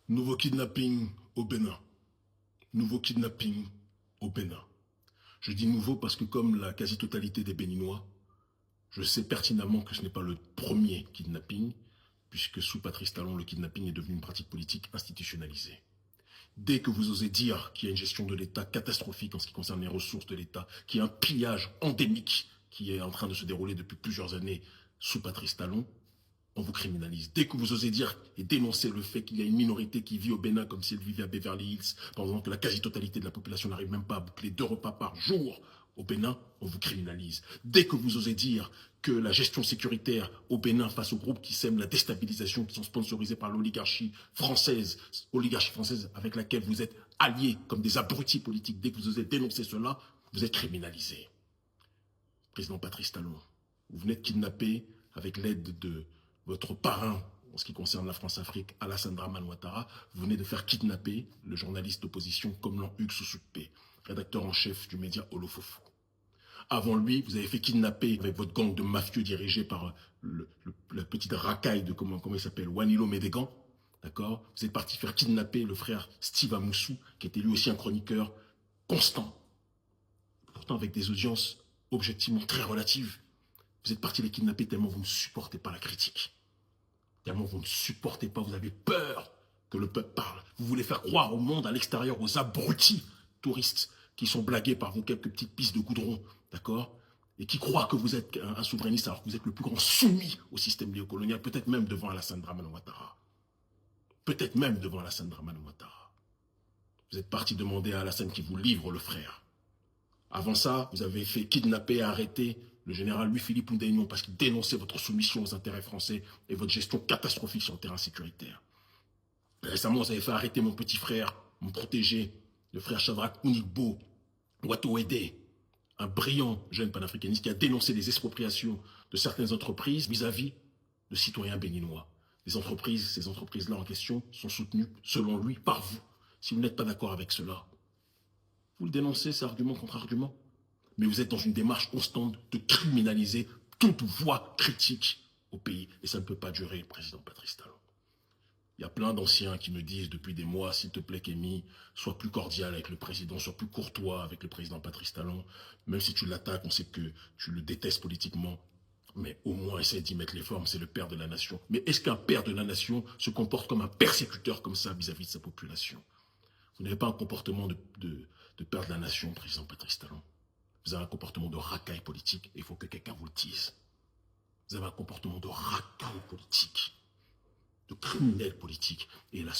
Nouveau kidnapping au Bénin. Nouveau kidnapping au Bénin. Je dis nouveau parce que comme la quasi-totalité des Béninois, je sais pertinemment que ce n'est pas le premier kidnapping, puisque sous Patrice Talon, le kidnapping est devenu une pratique politique institutionnalisée. Dès que vous osez dire qu'il y a une gestion de l'État catastrophique en ce qui concerne les ressources de l'État, qu'il y a un pillage endémique qui est en train de se dérouler depuis plusieurs années sous Patrice Talon, on vous criminalise. Dès que vous osez dire et dénoncer le fait qu'il y a une minorité qui vit au Bénin comme si elle vivait à Beverly Hills, pendant que la quasi-totalité de la population n'arrive même pas à boucler 2 repas par jour au Bénin, on vous criminalise. Dès que vous osez dire que la gestion sécuritaire au Bénin face aux groupes qui sèment la déstabilisation, qui sont sponsorisés par l'oligarchie française avec laquelle vous êtes alliés comme des abrutis politiques, dès que vous osez dénoncer cela, vous êtes criminalisé. Président Patrice Talon, vous venez de kidnapper avec l'aide de votre parrain, en ce qui concerne la France-Afrique, Alassane Dramane Ouattara, vous venez de faire kidnapper le journaliste d'opposition Komlan Hugues Sousoupé, rédacteur en chef du média Olofofo. Avant lui, vous avez fait kidnapper avec votre gang de mafieux dirigé par la petite racaille de, comment il s'appelle, Wanilo Médégan, d'accord. Vous êtes parti faire kidnapper le frère Steve Amoussou, qui était lui aussi un chroniqueur constant, pourtant avec des audiences objectivement très relatives. Vous êtes parti les kidnapper tellement vous ne supportez pas la critique. Tellement vous ne supportez pas, vous avez peur que le peuple parle. Vous voulez faire croire au monde à l'extérieur, aux abrutis touristes qui sont blagués par vos quelques petites pistes de goudron, d'accord? Et qui croient que vous êtes un souverainiste alors que vous êtes le plus grand soumis au système néocolonial, peut-être même devant Alassane Dramane Ouattara. Peut-être même devant Alassane Dramane Ouattara. Vous êtes parti demander à Alassane qu'il vous livre le frère. Avant ça, vous avez fait kidnapper et arrêter le général Louis-Philippe Oudéignon parce qu'il dénonçait votre soumission aux intérêts français et votre gestion catastrophique sur le terrain sécuritaire. Récemment, vous avez fait arrêter mon petit frère, mon protégé, le frère Shadrach Ounigbo Ouattawede, un brillant jeune panafricaniste qui a dénoncé les expropriations de certaines entreprises vis-à-vis de citoyens béninois. Ces entreprises-là en question sont soutenues, selon lui, par vous. Si vous n'êtes pas d'accord avec cela, vous le dénoncez, c'est argument contre argument. Mais vous êtes dans une démarche constante de criminaliser toute voix critique au pays. Et ça ne peut pas durer, président Patrice Talon. Il y a plein d'anciens qui me disent depuis des mois, s'il te plaît Kémy, sois plus cordial avec le président, sois plus courtois avec le président Patrice Talon. Même si tu l'attaques, on sait que tu le détestes politiquement. Mais au moins, essaie d'y mettre les formes, c'est le père de la nation. Mais est-ce qu'un père de la nation se comporte comme un persécuteur comme ça vis-à-vis de sa population? Vous n'avez pas un comportement de père de la nation, président Patrice Talon. Vous avez un comportement de racaille politique et il faut que quelqu'un vous le dise. Vous avez un comportement de racaille politique, de criminel politique. Et la